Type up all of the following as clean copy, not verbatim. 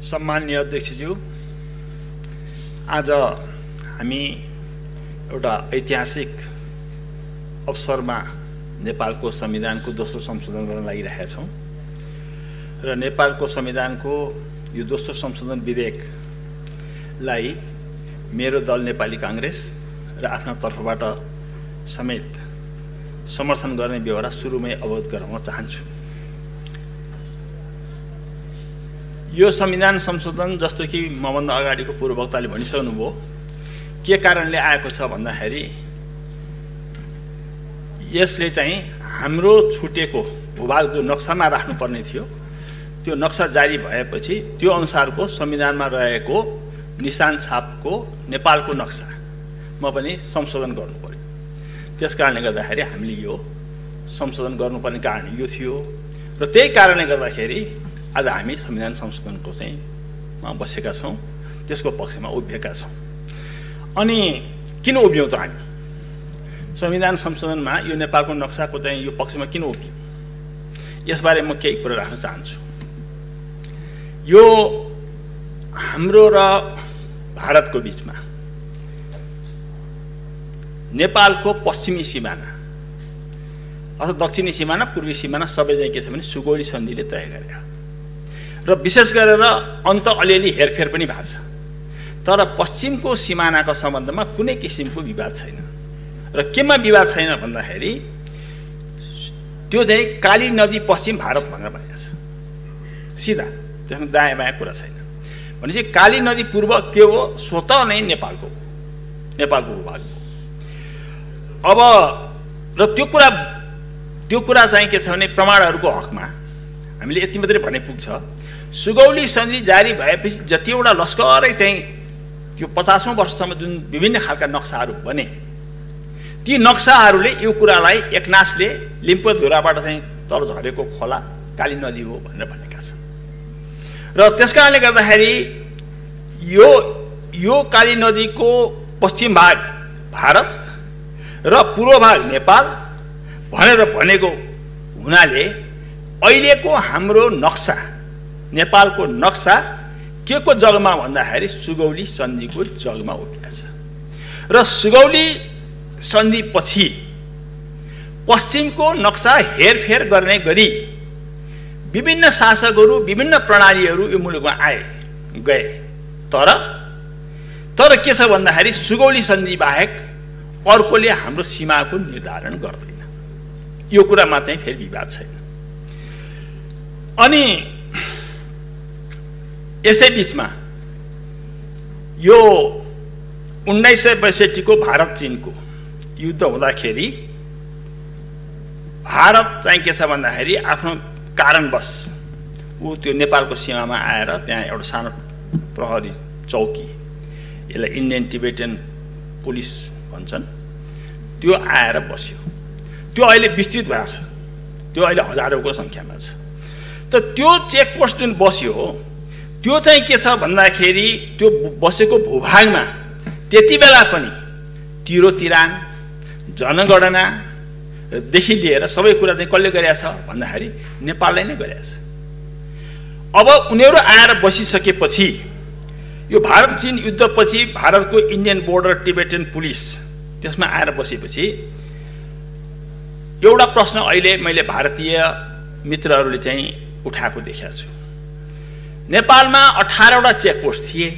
सम्माननीय अध्यक्षज्यू, आज हामी एउटा ऐतिहासिक अवसरमा नेपालको संविधानको दोस्रो संशोधन गर्न लागिरहेका छौं र नेपालको संविधानको यो दोस्रो संशोधन विधेयकलाई मेरो दल नेपाली कांग्रेस र आफ्ना तर्फबाट समेत समर्थन गर्ने व्यवहार सुरुमै अवगत गराउन चाहन्छु। यो संविधान संशोधन जस्तो कि मभन्दा अगाडिको पूर्ववक्ताले भनिसक्नुभयो के कारणले आएको छ भन्दाखेरि यसले चाहिँ हाम्रो छुटेको भूभाग जो नक्सामा राख्नुपर्ने थियो त्यो नक्सा जारी भएपछि त्यो अनुसारको संविधानमा रहेको निशान छापको नेपालको नक्सामा पनि संशोधन गर्नु पर्यो। त्यसकारणले गर्दाखेरि हामीले यो संशोधन गर्नुपर्ने कारण यो थियो र त्यही कारणले गर्दाखेरि आज हामी संविधान संशोधनको चाहिँ बसेका छौं, त्यसको पक्षमा उभिएका छौं। अनि किन उभियौं त हामी संविधान संशोधनमा यो नेपालको नक्साको चाहिँ यो पक्षमा किन उभियौं यसबारे म केही कुरा राख्न चाहन्छु। यो हाम्रो र भारतको बीचमा नेपालको पश्चिमी सिमाना अथवा दक्षिणी सिमाना पूर्वी सिमाना सबै चाहिँ के छ भने सुगौली सन्धिले तय गरे र विशेष गरेर अन्त अलिअलि हेरफेर पनि भएको छ, तर पश्चिमको सिमानाको सम्बन्धमा कुनै किसिमको विवाद छैन। र केमा विवाद छैन भन्दाखेरि त्यो चाहिँ काली नदी पश्चिम भारत भनेर भनिएको छ सिधा, त्यसमा दायाँ बायाँ कुरा छैन। भनेपछि काली नदी पूर्व के हो स्वतः नै नेपालको भूभाग हो। अब र त्यो कुरा चाहिँ के छ भने प्रमाणहरूको हकमा हामीले यति मात्रै भने पुग्छ। सुगौली सन्धि जारी भएपछि जतिवटा लस्करै चाहिँ त्यो 50औं वर्षसम्म जुन विभिन्न खालका नक्साहरू बने ती नक्साहरूले यो कुरालाई एकनासले लिम्पोधुराबाट चाहिँ तल झरेको खोला काली नदी हो भनेर भनेका छन्। र त्यसकारणले गर्दाखेरि यो काली नदीको पश्चिम भाग भारत र पूर्व भाग नेपाल भनेर भनेको हुनाले अहिलेको हाम्रो नक्सा नेपालको नक्सा के को जगमा भन्दाखेरि सुगौली सन्धिको जगमा उभिएको छ। र सुगौली सन्धि पछि पश्चिमको नक्सा हेरफेर गर्ने गरी विभिन्न शासकहरू विभिन्न प्रणालीहरू यो मुलुकमा गए, तर के छ भन्दाखेरि सुगौली सन्धि बाहेक अर्कोले हाम्रो सीमाको निर्धारण गर्दैन। यो कुरामा चाहिँ फेरि विवाद छैन। अनि यसै बीचमा यो 1962 को भारत चीनको युद्ध हुँदाखेरि भारत चाहिँ के छ भन्दाखेरि आफ्नो कारणवश ऊ त्यो नेपालको सीमामा आएर त्यहाँ एउटा सानो प्रहरी चौकी, यसलाई इन्डियन टिबेटन पुलिस भन्छन्, त्यो आएर बस्यो। त्यो अहिले विस्तृत भएको छ, त्यो अहिले हजारौंको संख्यामा छ। त त्यो चेकपोस्ट जुन बस्यो त्यो चाहिँ के छ भन्दाखेरि त्यो बसेको भूभागमा त्यति बेला पनि तिरोतिरान जनगणना देखि लिएर सबै कुरा चाहिँ कसले गरेछ भन्दाखेरि नेपालले नै गरेछ। अब उनीहरू आएर बसिसकेपछि यो भारत चीन युद्धपछि भारतको इन्डियन बोर्डर टिबेटन पुलिस त्यसमा आएर बसेपछि एउटा प्रश्न अहिले मैले भारतीय मित्रहरूले चाहिँ उठाएको देखेको छु। नेपालमा 18वटा चेकपोस्ट थिए,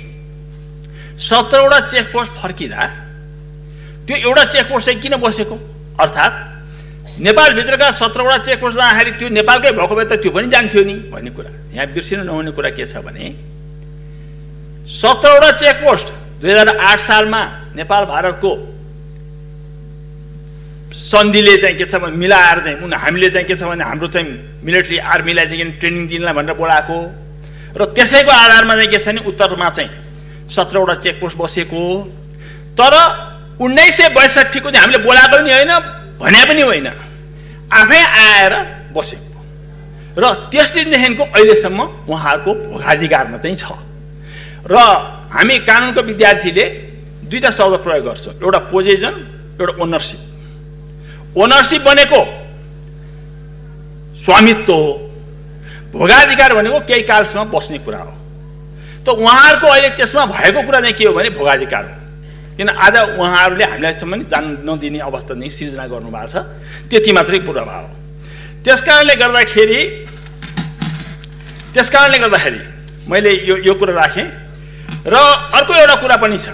17वटा चेकपोस्ट फर्किँदा त्यो एउटा चेकपोस्ट चाहिँ किन बसेको, अर्थात् नेपालभित्रका 17वटा चेकपोस्ट जाँदाखेरि त्यो नेपालकै भएको भए त त्यो पनि जान्थ्यो नि भन्ने कुरा। यहाँ बिर्सिनु नहुने कुरा के छ भने 17वटा चेकपोस्ट 2008 सालमा नेपाल भारतको सन्धिले चाहिँ के छ भने मिलाएर चाहिँ हामीले चाहिँ के छ भने हाम्रो चाहिँ मिलिट्री आर्मीलाई चाहिँ ट्रेनिङ दिनलाई भनेर बोलाएको र त्यसैको आधारमा चाहिँ के छ भने उत्तरमा चाहिँ 17वटा चेकपोस्ट बसेको। तर 1962 को चाहिँ हामीले बोलाएको नि होइन भने पनि होइन, आफै आएर बसेको र त्यस दिनदेखिको अहिलेसम्म उहाँहरूको भोगाधिकारमा चाहिँ छ। र हामी कानुनको विद्यार्थीले दुईटा शब्द प्रयोग गर्छौँ, एउटा पोजेसन एउटा ओनरसिप। ओनरसिप भनेको स्वामित्व हो, भोगाधिकार भनेको केही कालसम्म बस्ने कुरा हो। त उहाँहरूको अहिले त्यसमा भएको कुरा चाहिँ के हो भने भोगाधिकार हो। किन आज उहाँहरूले हामीलाई पनि जान नदिने अवस्था नै सिर्जना गर्नुभएको छ, त्यति मात्रै पूर्वाभाव हो। त्यसकारणले गर्दाखेरि मैले यो कुरा राखेँ। र अर्को एउटा कुरा पनि छ,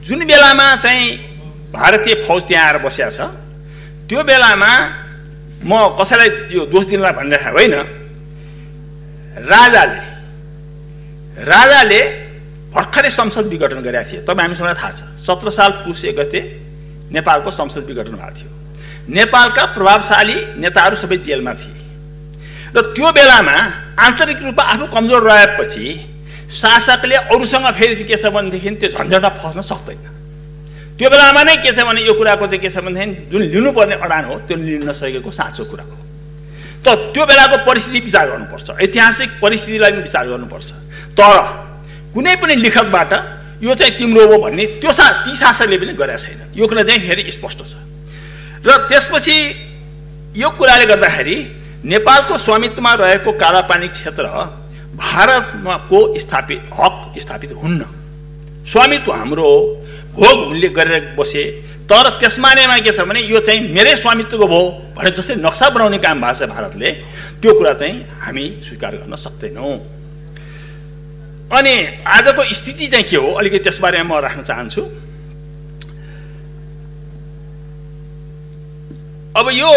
जुन बेलामा चाहिँ भारतीय फौज त्यहाँ आएर बसेको छ त्यो बेलामा म कसैलाई यो दोष दिनलाई भनिरहेको होइन, राजाले भर्खरै संसद विघटन गरेका थिए। तपाईँ हामीसँग थाहा छ 17 साल पुस 1 गते नेपालको संसद विघटन भएको थियो। नेपालका प्रभावशाली नेताहरू सबै जेलमा थिए र त्यो बेलामा आन्तरिक रूपमा आफू कमजोर रहेपछि शासकले अरूसँग फेरि के छ भनेदेखि त्यो झन्झटमा फस्न सक्दैन। त्यो बेलामा नै के छ भने यो कुराको चाहिँ के छ भनेदेखि जुन लिनुपर्ने अडान हो त्यो लिन नसकेको साँचो कुरा हो। त त्यो बेलाको परिस्थिति विचार गर्नुपर्छ, ऐतिहासिक परिस्थितिलाई पनि विचार गर्नुपर्छ। तर कुनै पनि लिखतबाट यो चाहिँ तिम्रो हो भन्ने ती शासकले पनि गरेका छैन। यो कुरा चाहिँ फेरि स्पष्ट छ। र त्यसपछि यो कुराले गर्दाखेरि नेपालको स्वामित्वमा रहेको कालापानी क्षेत्र भारतको हक स्थापित हुन्न। स्वामित्व हाम्रो हो, भोग उनले गरेर बसे, तर त्यसमा नैमा के छ भने यो चाहिँ मेरै स्वामित्वको भयो भने जस्तै नक्सा बनाउने काम भएको छ भारतले, त्यो कुरा चाहिँ हामी स्वीकार गर्न सक्दैनौँ। अनि आजको स्थिति चाहिँ के हो अलिकति त्यसबारेमा म राख्न चाहन्छु। अब यो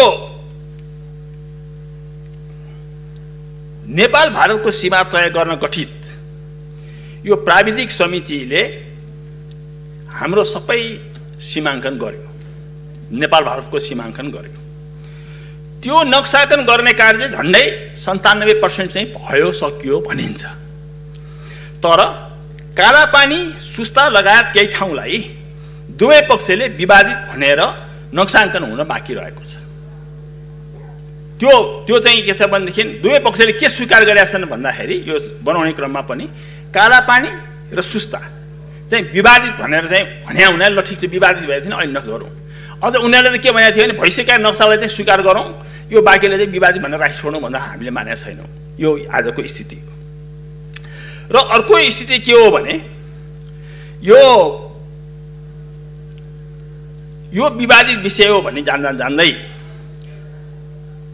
नेपाल भारतको सीमा तय गर्न गठित यो प्राविधिक समितिले हाम्रो सबै सीमाङ्कन गर्यो, नेपाल भारतको सीमाङ्कन गर्यो। त्यो नक्साङ्कन गर्ने कार्य झन्डै 97% चाहिँ भयो सकियो भनिन्छ। तर कालापानी सुस्ता लगायत केही ठाउँलाई दुवै पक्षले विवादित भनेर नक्साङ्कन हुन बाँकी रहेको छ। त्यो चाहिँ के छ भनेदेखि दुवै पक्षले के स्वीकार गरेका छन् भन्दाखेरि यो बनाउने क्रममा पनि कालापानी र सुस्ता चाहिँ विवादित भनेर चाहिँ भने ल ठिक छ विवादित भएको थिएन अहिले नगरौँ। अझ उनीहरूले त के भनेको थियो भने भइसकेका नक्सालाई चाहिँ स्वीकार गरौँ, यो बाँकीले चाहिँ विवादित भनेर राखिछोड्नु भन्दा हामीले मानेका छैनौँ। यो आजको स्थिति हो। र अर्को स्थिति के हो भने यो विवादित विषय हो भन्ने जान्दै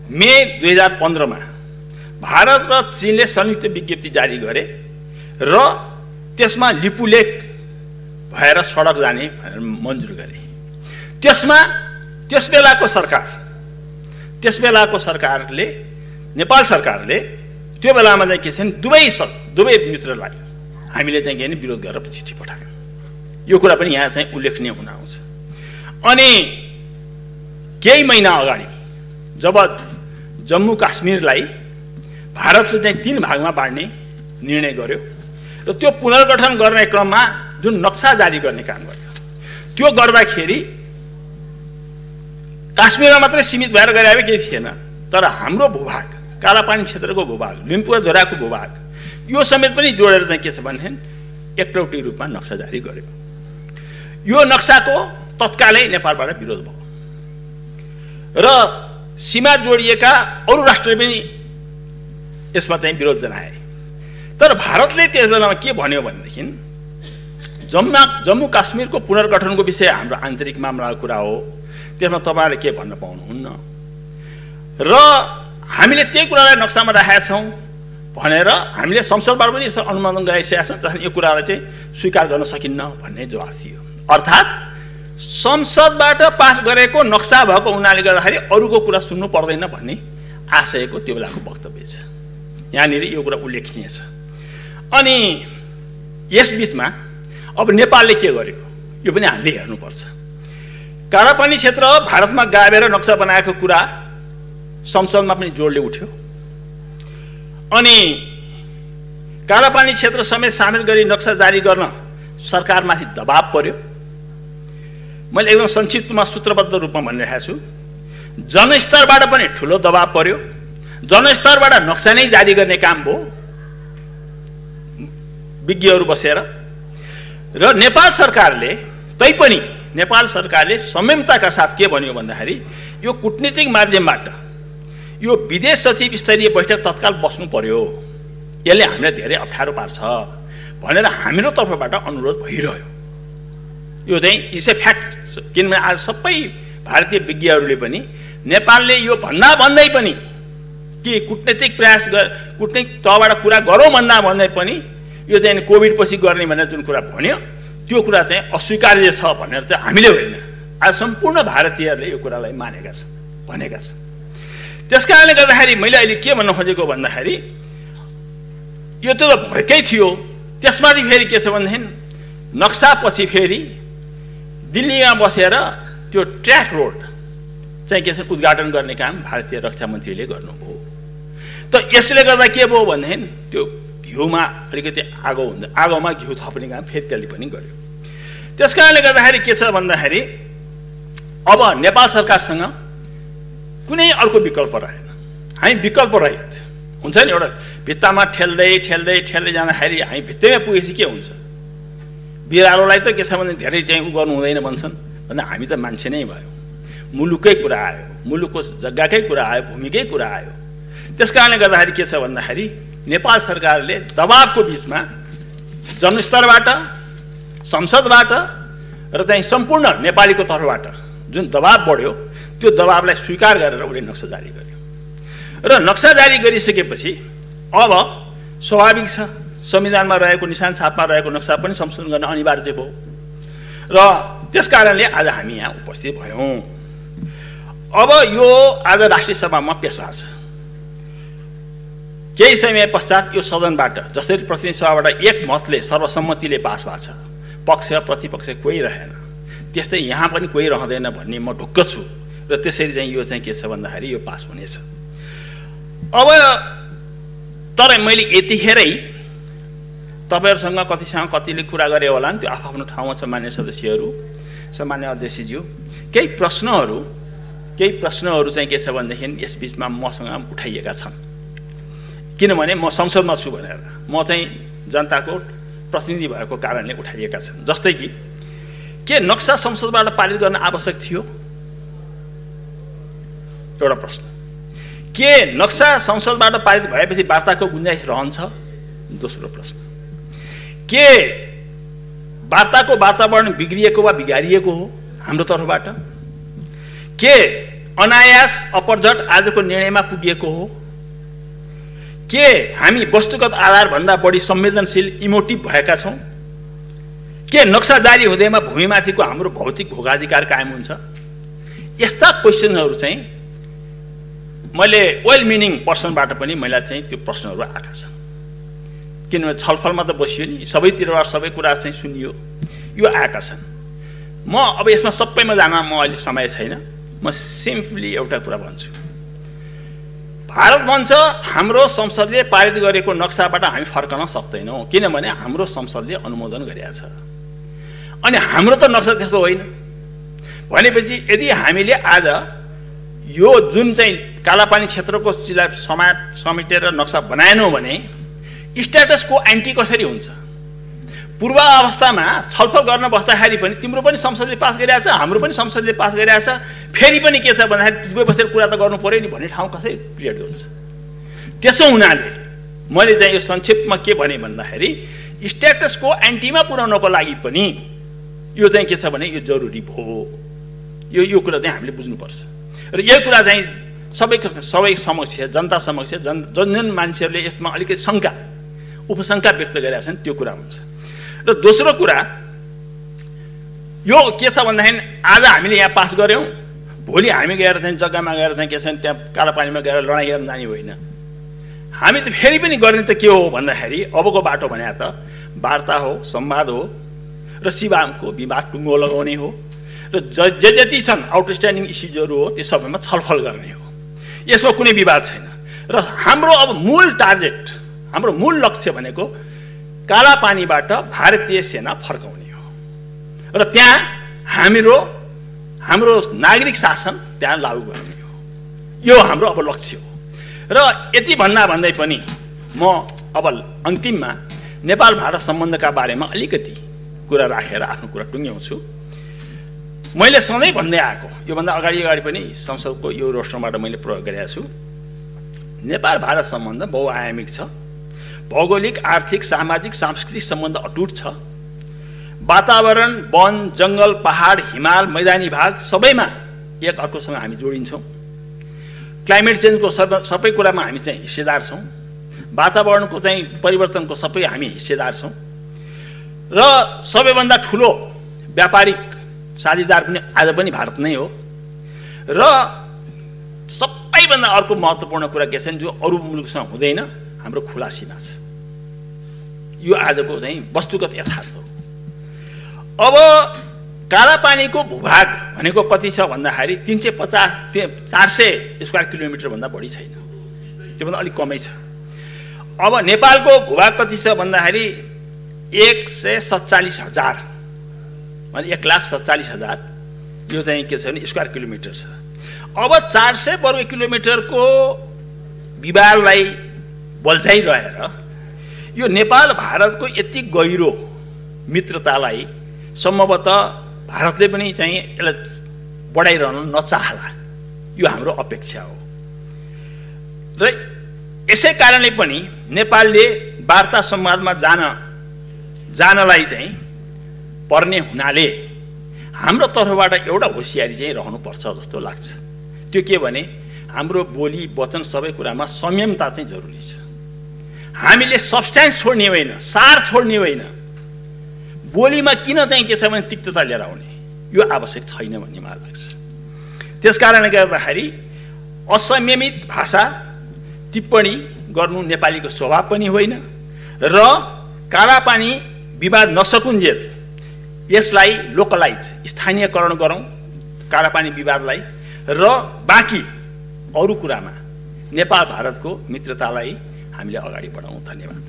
मे 2015 मा भारत र चीनले संयुक्त विज्ञप्ति जारी गरे र त्यसमा लिपुलेख भएर सडक जाने भनेर मन्जुर गरे। त्यस बेलाको सरकारले नेपाल सरकारले त्यो बेलामा चाहिँ के छ दुवै मित्रलाई हामीले चाहिँ के भने विरोध गरेर चिठी पठायौँ। यो कुरा पनि यहाँ चाहिँ उल्लेखनीय हुन आउँछ। अनि केही महिना अगाडि जब जम्मू काश्मीरलाई भारतले चाहिँ 3 भागमा बाँड्ने निर्णय गर्यो र त्यो पुनर्गठन गर्ने क्रममा जुन नक्सा जारी गर्ने काम गर्यो, त्यो गर्दाखेरि काश्मीरमा मात्रै सीमित भएर गरे केही थिएन। तर हाम्रो भूभाग कालापानी क्षेत्रको भूभाग, लिम्पुवाधोराको भूभाग यो समेत पनि जोडेर चाहिँ के छ भनेदेखि एकलौटी रूपमा नक्सा जारी गर्यो। यो नक्साको तत्कालै नेपालबाट विरोध भयो र सीमा जोडिएका अरू राष्ट्रले पनि यसमा चाहिँ विरोध जनाए। तर भारतले त्यस बेलामा के भन्यो भनेदेखि जम्मू काश्मीरको पुनर्गठनको विषय हाम्रो आन्तरिक मामलाको कुरा हो, त्यसमा तपाईँहरूले के भन्न पाउनुहुन्न र हामीले त्यही कुरालाई नक्सामा राखेका छौँ भनेर हामीले संसदबाट पनि यसो अनुमोदन गराइसकेका छौँ, त्यसैले यो कुरालाई चाहिँ स्वीकार गर्न सकिन्न भन्ने जवाफ थियो। अर्थात् संसदबाट पास गरेको नक्सा भएको हुनाले गर्दाखेरि अरूको कुरा सुन्नु पर्दैन भन्ने आशयको त्यो बेलाको वक्तव्य छ। यहाँनिर यो कुरा उल्लेखनीय छ। अनि यस बीचमा अब नेपालले के गर्यो यो पनि हामीले हेर्नुपर्छ। कालापानी क्षेत्र भारतमा गाभेर नक्सा बनाएको कुरा संसदमा पनि जोडले उठ्यो अनि कालापानी क्षेत्र समेत सामेल गरी नक्सा जारी गर्न सरकारमाथि दबाब पर्यो। मैले एकदम संक्षिप्तमा सूत्रबद्ध रूपमा भनिरहेको छु। जनस्तरबाट पनि ठुलो दबाब पर्यो। जनस्तरबाट नक्सा नै जारी गर्ने काम भयो विज्ञहरू बसेर र नेपाल सरकारले संयमताका साथ के भन्यो भन्दाखेरि यो कूटनीतिक माध्यमबाट यो विदेश सचिव स्तरीय बैठक तत्काल बस्नु पर्यो, यसले हामीलाई धेरै अप्ठ्यारो पार्छ, भनेर हाम्रो तर्फबाट अनुरोध भइरह्यो। यो चाहिँ इट्स ए फ्याक्ट। किनभने आज सबै भारतीय विज्ञहरूले पनि नेपालले यो भन्दै पनि कि कूटनीतिक प्रयास कूटनीतिक तहबाट कुरा गरौँ भन्दै पनि यो चाहिँ कोभिड पछि गर्ने भनेर जुन कुरा भन्यो त्यो कुरा चाहिँ अस्वीकार्य छ भनेर चाहिँ हामीले होइन, आज सम्पूर्ण भारतीयहरूले यो कुरालाई मानेका छन्, भनेका छन्। त्यसकारणले गर्दाखेरि मैले अहिले के भन्न खोजेको भन्दाखेरि यो त भएकै थियो। त्यसमाथि फेरि के छ भनेदेखि नक्सापछि फेरि दिल्लीमा बसेर त्यो ट्र्याक रोड चाहिँ के छ उद्घाटन गर्ने काम भारतीय रक्षा मन्त्रीले गर्नुभयो। त यसले गर्दा के भयो भनेदेखि त्यो घिउमा अलिकति आगोमा घिउ थप्ने काम फेरि त्यसले पनि गर्यो। त्यसकारणले गर्दाखेरि के छ भन्दाखेरि अब नेपाल सरकारसँग कुनै अर्को विकल्प रहेन। हामी विकल्प रहित हुन्छ नि, एउटा भित्तामा ठेल्दै जाँदाखेरि हामी भित्तैमा पुगेपछि के हुन्छ? बिरालोलाई त के छ भने धेरै चाहिँ उ गर्नु हुँदैन भन्छन्, भन्दा हामी त मान्छे नै भयो। मुलुककै कुरा आयो, मुलुकको जग्गाकै कुरा आयो, भूमिकै कुरा आयो। त्यसकारणले गर्दाखेरि के छ भन्दाखेरि नेपाल सरकारले दबावको बिचमा जनस्तरबाट, संसदबाट र चाहिँ सम्पूर्ण नेपालीको तर्फबाट जुन दबाव बढ्यो त्यो दबावलाई स्वीकार गरेर उसले नक्सा जारी गर्यो। र नक्सा जारी गरिसकेपछि अब स्वाभाविक छ संविधानमा रहेको निशान छापमा रहेको नक्सा पनि संशोधन गर्न अनिवार्य भयो र त्यसकारणले आज हामी यहाँ उपस्थित भयौँ। अब यो आज राष्ट्रिय सभामा पेश भएको छ। केही समय पश्चात यो सदनबाट जसरी प्रतिनिधि सभाबाट एक मतले सर्वसम्मतिले पास भएको छ, पक्ष प्रतिपक्ष कोही रहेन, त्यस्तै यहाँ पनि कोही रहँदैन भन्ने म ढुक्क छु र त्यसरी चाहिँ यो चाहिँ के छ भन्दाखेरि यो पास हुनेछ। अब तर मैले यतिखेरै तपाईहरुसँग कतिले कुरा गरे होला नि, त्यो आफ्नो ठाउँमा सामान्य सदस्यहरू, सामान्य अध्यक्षज्यू, केही प्रश्नहरू चाहिँ के छ भनेदेखि यस बीचमा मसँग उठाइएका छन्। किनभने म संसदमा छु भनेर, म चाहिँ जनताको प्रतिनिधि भएको कारणले उठाइएका छन्। जस्तै कि के नक्सा संसदबाट पारित गर्न आवश्यक थियो? एउटा प्रश्न। के नक्सा संसदबाट पारित भएपछि वार्ताको गुन्जाइस रहन्छ? दोस्रो प्रश्न। के वार्ताको वातावरण बिग्रिएको वा बिगारिएको हो हाम्रो तर्फबाट? के अनायास अपरझट आजको निर्णयमा पुगिएको हो? के हामी वस्तुगत आधार भन्दा बढी संवेदनशील इमोटिभ भएका छौं? के नक्सा जारी हुँदैमा भूमिमाथिको हाम्रो भौतिक भोगाधिकार कायम हुन्छ? यस्ता क्वेशनहरू चाहिँ मैले वेल मिनिङ पर्सनबाट पनि मलाई चाहिँ त्यो प्रश्नहरू आएका छन्। किनभने छलफलमा त बसियो नि, सबैतिरबाट सबै कुरा चाहिँ सुनियो, यो आएका छन्। म अब यसमा सबैमा जान म अहिले समय छैन, म सिम्पली एउटा कुरा भन्छु। भारत भन्छ हाम्रो संसदले पारित गरेको नक्साबाट हामी फर्कन सक्दैनौँ, किनभने हाम्रो संसदले अनुमोदन गरेको छ। अनि हाम्रो त नक्सा त्यस्तो होइन भनेपछि यदि हामीले आज यो जुन चाहिँ कालापानी क्षेत्रको चिजलाई समेटेर नक्सा बनाएनौँ भने स्ट्याटसको एन्टी कसरी हुन्छ? पूर्व अवस्थामा छलफल गर्न बस्दाखेरि पनि तिम्रो पनि संसदले पास गरिरहेछ, हाम्रो पनि संसदले पास गरिरहेछ, फेरि पनि के छ भन्दाखेरि दुवै बसेर कुरा त गर्नु पर्यो नि भन्ने ठाउँ कसरी क्रिएट हुन्छ? त्यसो हुनाले मैले चाहिँ यो संक्षेपमा के भने भन्दाखेरि स्ट्याटसको एन्टीमा पुर्याउनको लागि पनि यो चाहिँ के छ भने यो जरुरी भयो। यो कुरा चाहिँ हामीले बुझ्नुपर्छ र यो कुरा चाहिँ सबै समक्ष, जनता समक्ष, जुन मान्छेहरूले यसमा अलिकति शङ्का उपशङ्का व्यक्त गरेका छन् त्यो कुरा हुन्छ। र दोस्रो कुरा यो के छ भन्दाखेरि आज हामीले यहाँ पास गर्यौँ, भोलि हामी गएर चाहिँ जग्गामा गएर चाहिँ के छ त्यहाँ कालापानीमा गएर लडाइँ गर्न जाने होइन। हामी त फेरि पनि गर्ने त के हो भन्दाखेरि अबको बाटो भने त वार्ता हो, संवाद हो र सिवाको विवाद टुङ्गो लगाउने हो र जति छन् आउटस्ट्यान्डिङ इस्युजहरू हो त्यो सबैमा छलफल गर्ने हो। यसमा कुनै विवाद छैन। र हाम्रो अब मूल टार्गेट, हाम्रो मूल लक्ष्य भनेको कालापानीबाट भारतीय सेना फर्काउने हो र त्यहाँ हाम्रो नागरिक शासन त्यहाँ लागू गर्ने हो। यो हाम्रो अब लक्ष्य हो। र यति भन्दै पनि म अब अन्तिममा नेपाल भारत सम्बन्धका बारेमा अलिकति कुरा राखेर आफ्नो कुरा टुङ्ग्याउँछु। मैले सधैँ भन्दै आएको, योभन्दा अगाडि पनि संसदको यो रोस्टरबाट मैले प्रयोग गरेको छु, नेपाल भारत सम्बन्ध बहुआयामिक छ। भौगोलिक, आर्थिक, सामाजिक, सांस्कृतिक सम्बन्ध अटुट छ। वातावरण, वन, जङ्गल, पहाड, हिमाल, मैदानी भाग सबैमा एक अर्कोसँग हामी जोडिन्छौँ। क्लाइमेट चेन्जको सबै कुरामा हामी चाहिँ हिस्सेदार छौँ। वातावरणको चाहिँ परिवर्तनको सबै हामी हिस्सेदार छौँ र सबैभन्दा ठुलो व्यापारिक साझेदार पनि आज पनि भारत नै हो। र सबैभन्दा अर्को महत्त्वपूर्ण कुरा के छ जो अरू मुलुकसँग हुँदैन, हाम्रो खुला सीमा छ। यो आजको चाहिँ वस्तुगत यथार्थ हो। अब कालापानीको भूभाग भनेको कति छ भन्दाखेरि 400 स्क्वायर किलोमिटर भन्दा बढी छैन, त्योभन्दा अलिक कमै छ। अब नेपालको भूभाग कति छ भन्दाखेरि 147,000 भने 1,47,000 यो चाहिँ के छ भने स्क्वायर किलोमिटर छ। अब 400 वर्ग किलोमिटरको विवादलाई बल्झाइरहेर यो नेपाल भारतको यति गहिरो मित्रतालाई सम्भवतः भारतले पनि चाहिँ यसलाई बढाइरहन नचाहला, यो हाम्रो अपेक्षा हो। र यसै कारणले पनि नेपालले वार्ता संवादमा जानलाई चाहिँ पर्ने हुनाले हाम्रो तर्फबाट एउटा होसियारी चाहिँ रहनुपर्छ जस्तो लाग्छ। त्यो के भने हाम्रो बोली वचन सबै कुरामा संयमता चाहिँ जरुरी छ। हामीले सब्स्टेन्स छोड्ने होइन, सार छोड्ने होइन। बोलीमा किन चाहिँ के छ भने तिक्तता लिएर आउने, यो आवश्यक छैन भन्ने मलाई लाग्छ। त्यसकारणले गर्दाखेरि असंयमित भाषा टिप्पणी गर्नु नेपालीको स्वभाव पनि होइन र कालापानी विवाद नसकुन्जेल यसलाई लोकलाइज, स्थानीयकरण गरौँ कालापानी विवादलाई, र बाँकी अरू कुरामा नेपाल भारतको मित्रतालाई हामीले अगाडि बढाउँ। धन्यवाद।